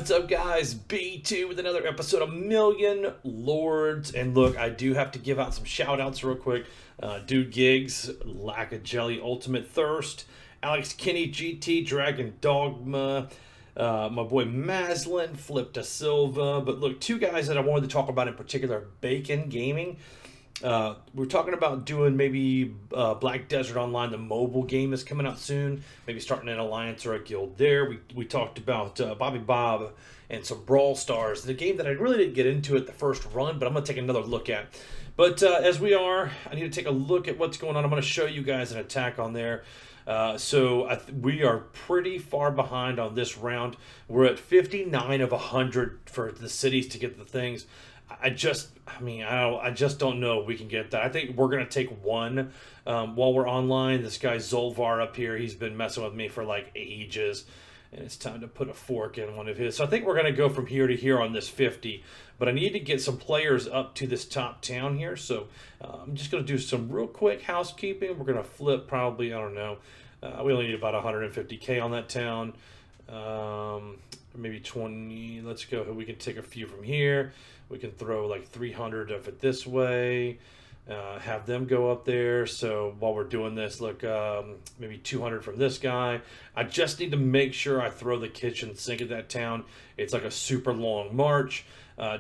What's up, guys? B2 with another episode of Million Lords. And look, I do have to give out some shout outs real quick. Dude Gigs, Lack of Jelly, Ultimate Thirst, Alex Kinney, GT, Dragon Dogma, my boy Maslin, Flip da Silva. But look, two guys that I wanted to talk about in particular: Bacon Gaming. We're talking about doing maybe Black Desert Online. The mobile game is coming out soon. Maybe starting an alliance or a guild there. We talked about Bobby Bob and some Brawl Stars, the game that I really didn't get into at the first run, but I'm going to take another look at. But as we are, I need to take a look at what's going on. I'm going to show you guys an attack on there. We are pretty far behind on this round. We're at 59 of 100 for the cities to get the things. I just don't know if we can get that. I think we're going to take one while we're online. This guy Zolvar up here, he's been messing with me for like ages. And it's time to put a fork in one of his. So I think we're going to go from here to here on this 50. But I need to get some players up to this top town here. So I'm just going to do some real quick housekeeping. We're going to flip probably, I don't know. We only need about 150K on that town. Maybe 20. Let's go. We can take a few from here. We can throw like 300 of it this way. Have them go up there. So while we're doing this, look, maybe 200 from this guy. I just need to make sure I throw the kitchen sink at that town. It's like a super long march.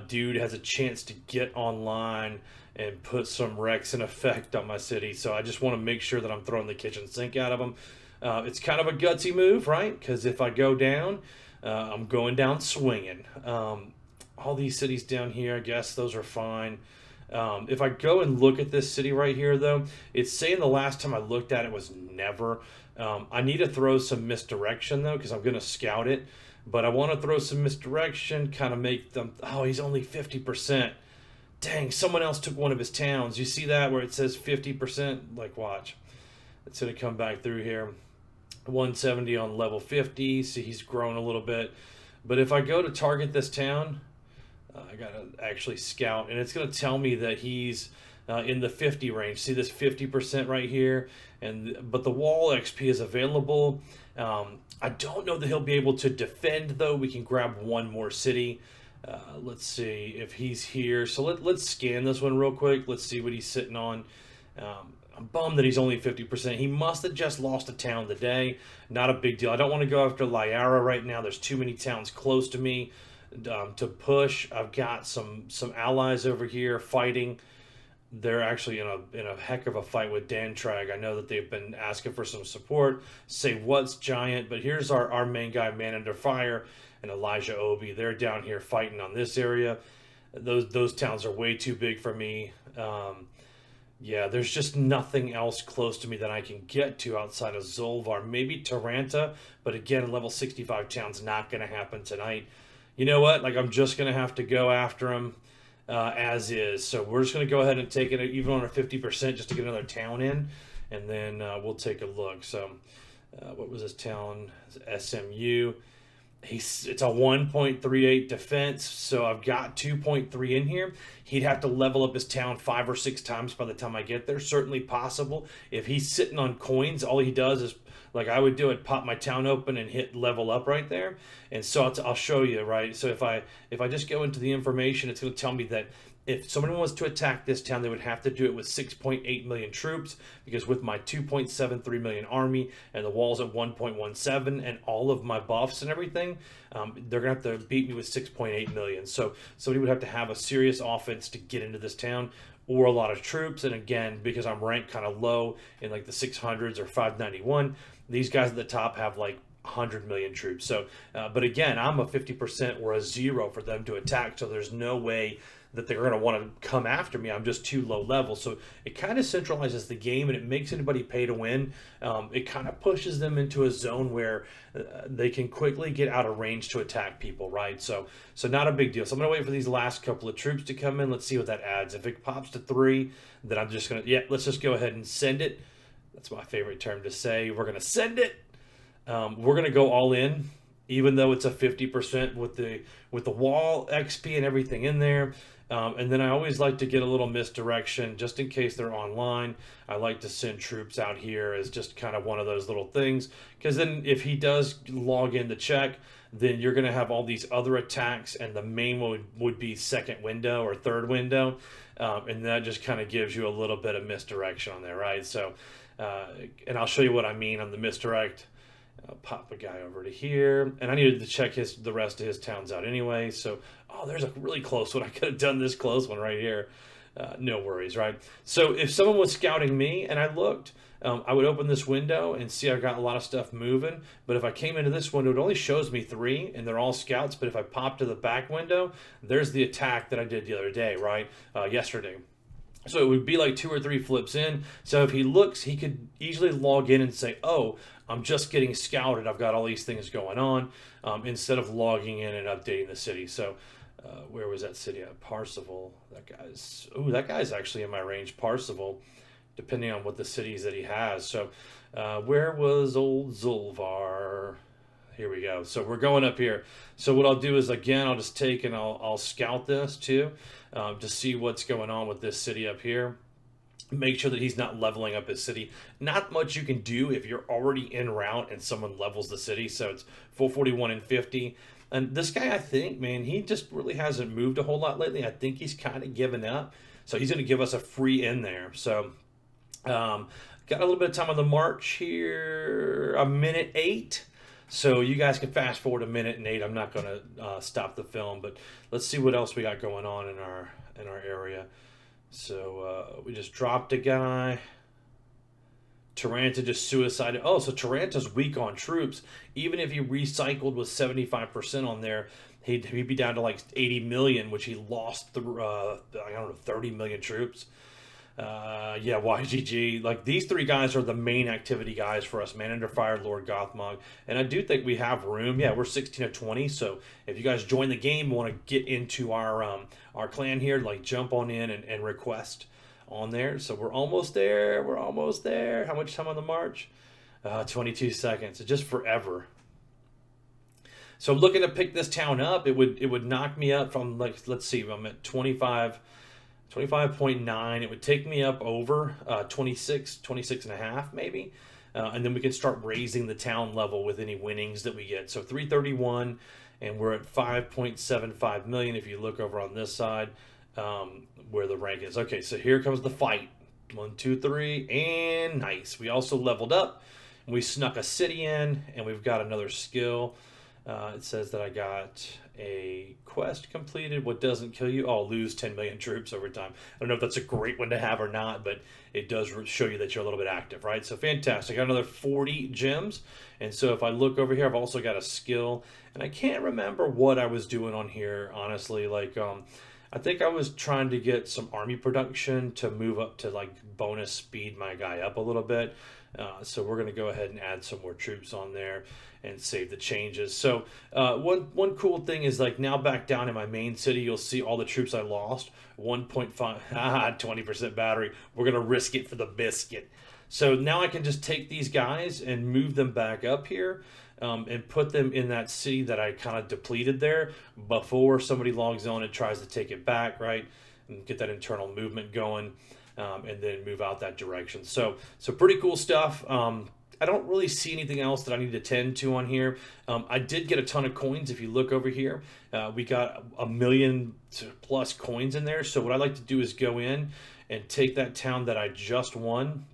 Dude has a chance to get online and put some wrecks in effect on my city. So I just want to make sure that I'm throwing the kitchen sink out of him. It's kind of a gutsy move, right? Because if I go down, I'm going down swinging. All these cities down here, I guess those are fine. If I go and look at this city right here, though, it's saying the last time I looked at it was never. I need to throw some misdirection, though, because I'm going to scout it. But I want to throw some misdirection, kind of make them, oh, he's only 50%. Dang, someone else took one of his towns. You see that where it says 50%? Like, watch. It's going to come back through here. 170 on level 50. See, he's grown a little bit. But if I go to target this town, I got to actually scout, and it's going to tell me that he's in the 50 range. See this 50% right here? But the wall XP is available. I don't know that he'll be able to defend, though. We can grab one more city. Let's see if he's here. So let's scan this one real quick. Let's see what he's sitting on. I'm bummed that he's only 50%. He must have just lost a town today. Not a big deal. I don't want to go after Lyara right now. There's too many towns close to me to push. I've got some allies over here fighting. They're actually in a heck of a fight with Dantrag. I know that they've been asking for some support. Say what's Giant, but here's our main guy, Man Under Fire, and Elijah Obi. They're down here fighting on this area. Those towns are way too big for me. Yeah, there's just nothing else close to me that I can get to outside of Zolvar. Maybe Taranta, but again, level 65 town's not going to happen tonight. You know what? Like, I'm just going to have to go after him as is. So we're just going to go ahead and take it even on a 50% just to get another town in, and then we'll take a look. So what was this town? SMU. It's a 1.38 defense, so I've got 2.3 in here. He'd have to level up his town 5 or 6 times by the time I get there. Certainly possible. If he's sitting on coins, all he does is, like I would do it, pop my town open and hit level up right there. And so I'll show you, right? So if I just go into the information, it's going to tell me that if someone wants to attack this town, they would have to do it with 6.8 million troops, because with my 2.73 million army and the walls at 1.17 and all of my buffs and everything, they're going to have to beat me with 6.8 million. So somebody would have to have a serious offense to get into this town, or a lot of troops. And again, because I'm ranked kind of low in like the 600s or 591, these guys at the top have like 100 million troops. So, but again, I'm a 50% or a 0 for them to attack. So there's no way that they're going to want to come after me. I'm just too low level. So it kind of centralizes the game, and it makes anybody pay to win. It kind of pushes them into a zone where they can quickly get out of range to attack people, right? So not a big deal. So I'm going to wait for these last couple of troops to come in. Let's see what that adds. If it pops to 3, then I'm just going to, let's just go ahead and send it. That's my favorite term to say. We're going to send it. We're going to go all in, even though it's a 50% with the wall XP and everything in there. And then I always like to get a little misdirection just in case they're online. I like to send troops out here as just kind of one of those little things. Because then if he does log in to check, then you're going to have all these other attacks, and the main one would be second window or third window. And that just kind of gives you a little bit of misdirection on there, right? So, and I'll show you what I mean on the misdirect. I'll pop a guy over to here, and I needed to check the rest of his towns out anyway. So, oh, there's a really close one. I could have done this close one right here. No worries, right? So if someone was scouting me and I looked, I would open this window and see I've got a lot of stuff moving. But if I came into this window, it only shows me 3, and they're all scouts. But if I pop to the back window, there's the attack that I did the other day, right? Yesterday. So it would be like 2 or 3 flips in. So if he looks, he could easily log in and say, oh, I'm just getting scouted. I've got all these things going on, instead of logging in and updating the city. So where was that city at? Parsifal. That guy's actually in my range, Parsifal, depending on what the cities that he has. So where was old Zulvar? Here we go. So we're going up here. So what I'll do is, again, I'll just take and I'll scout this too, to see what's going on with this city up here. Make sure that he's not leveling up his city. Not much you can do if you're already en route and someone levels the city. So it's 441 and 50. And this guy, I think, man, he just really hasn't moved a whole lot lately. I think he's kind of given up. So he's going to give us a free in there. So got a little bit of time on the march here. A minute 8. So you guys can fast forward a minute and 8. I'm not going to stop the film, but let's see what else we got going on in our area. So we just dropped a guy. Taranta just suicided. Oh, so Taranta's weak on troops. Even if he recycled with 75% on there, he'd be down to like 80 million, which he lost through, I don't know, 30 million troops. Yeah, YGG. Like, these 3 guys are the main activity guys for us. Man Under Fire, Lord Gothmog. And I do think we have room. Yeah, we're 16 of 20. So if you guys join the game, want to get into our clan here, like, jump on in and request on there. So we're almost there. We're almost there. How much time on the march? 22 seconds. It's just forever. So I'm looking to pick this town up. It would knock me up from, like, let's see, I'm at 25.9. It would take me up over 26 and a half maybe. And then we can start raising the town level with any winnings that we get. So 331, and we're at 5.75 million if you look over on this side, where the rank is. Okay, so here comes the fight. 1, 2, 3, and nice. We also leveled up. We snuck a city in, and we've got another skill. It says that I got a quest completed. What doesn't kill you? Oh, lose 10 million troops over time. I don't know if that's a great one to have or not, but it does show you that you're a little bit active, right? So fantastic. I got another 40 gems. And so if I look over here, I've also got a skill. And I can't remember what I was doing on here, honestly. Like, I think I was trying to get some army production to move up to, like, bonus speed my guy up a little bit. So we're going to go ahead and add some more troops on there and save the changes. So one cool thing is, like, now back down in my main city, you'll see all the troops I lost. 1.5, 20% battery. We're going to risk it for the biscuit. So now I can just take these guys and move them back up here, and put them in that city that I kind of depleted there before somebody logs on and tries to take it back, right? And get that internal movement going. And then move out that direction. So pretty cool stuff. I don't really see anything else that I need to tend to on here. I did get a ton of coins. If you look over here, we got 1 million plus coins in there. So what I like to do is go in and take that town that I just won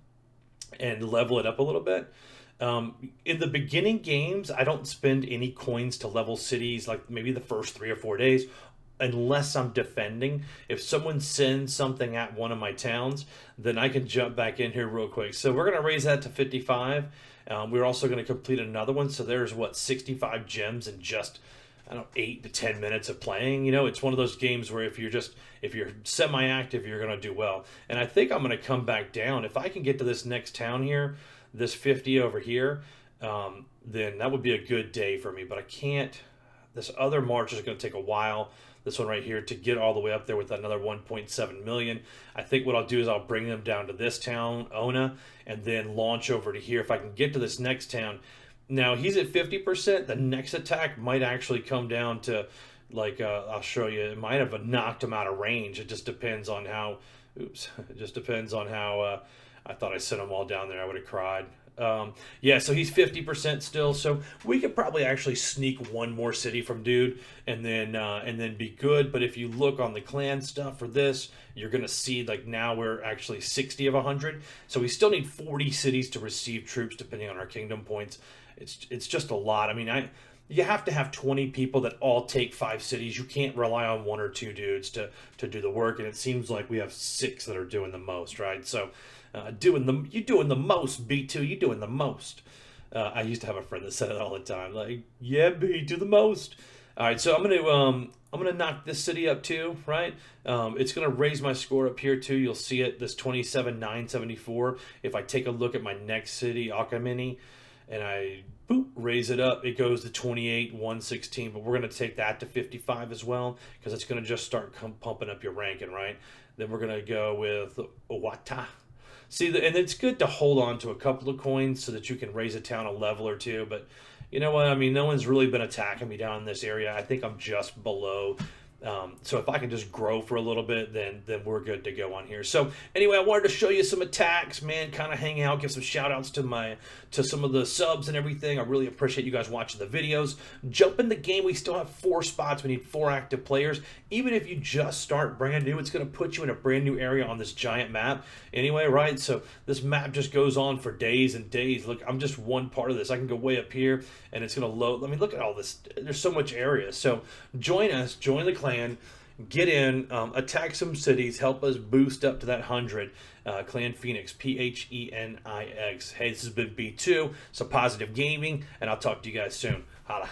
and level it up a little bit. In the beginning games, I don't spend any coins to level cities, like maybe the first 3 or 4 days, unless I'm defending. If someone sends something at one of my towns, then I can jump back in here real quick. So we're going to raise that to 55. We're also going to complete another one. So there's 65 gems in just, I don't know, 8 to 10 minutes of playing. You know, it's one of those games where if you're semi-active, you're going to do well. And I think I'm going to come back down. If I can get to this next town here, this 50 over here, then that would be a good day for me. But I can't. This other march is going to take a while. This one right here to get all the way up there with another 1.7 million. I think what I'll do is I'll bring them down to this town, Ona, and then launch over to here. If I can get to this next town. Now, he's at 50%. The next attack might actually come down to Like I'll show you, it might have knocked him out of range. It just depends on how. Oops, it just depends on how. I thought I sent them all down there. I would have cried. Yeah, so he's 50% still. So we could probably actually sneak one more city from dude, and then be good. But if you look on the clan stuff for this, you're gonna see like now we're actually 60 of 100. So we still need 40 cities to receive troops, depending on our kingdom points. It's just a lot. I mean, you have to have 20 people that all take 5 cities. You can't rely on 1 or 2 dudes to do the work, and it seems like we have 6 that are doing the most, right? So you doing the most, B2, you doing the most. I used to have a friend that said it all the time, like, yeah, B, do the most. All right, so I'm gonna knock this city up too, right? It's gonna raise my score up here too. You'll see it, this 27,974. If I take a look at my next city, Akamini, and I boop, raise it up, it goes to 28,116. But we're going to take that to 55 as well, because it's going to just start pumping up your ranking, right? Then we're going to go with Owata. See, and it's good to hold on to a couple of coins so that you can raise a town a level or two. But you know what? I mean, no one's really been attacking me down in this area. I think I'm just below. So if I can just grow for a little bit, then we're good to go on here. So anyway, I wanted to show you some attacks, man, kind of hang out, give some shout outs to some of the subs and everything. I really appreciate you guys watching the videos. Jump in the game. We still have 4 spots. We need 4 active players. Even if you just start brand new, it's going to put you in a brand new area on this giant map anyway, right? So this map just goes on for days and days. Look, I'm just one part of this. I can go way up here and it's going to load. I mean, look at all this. There's so much area. So join us, join the clan. Get in, attack some cities, help us boost up to that 100. Clan Phoenix, Phenix. Hey, this has been B2, some positive gaming, and I'll talk to you guys soon. Holla.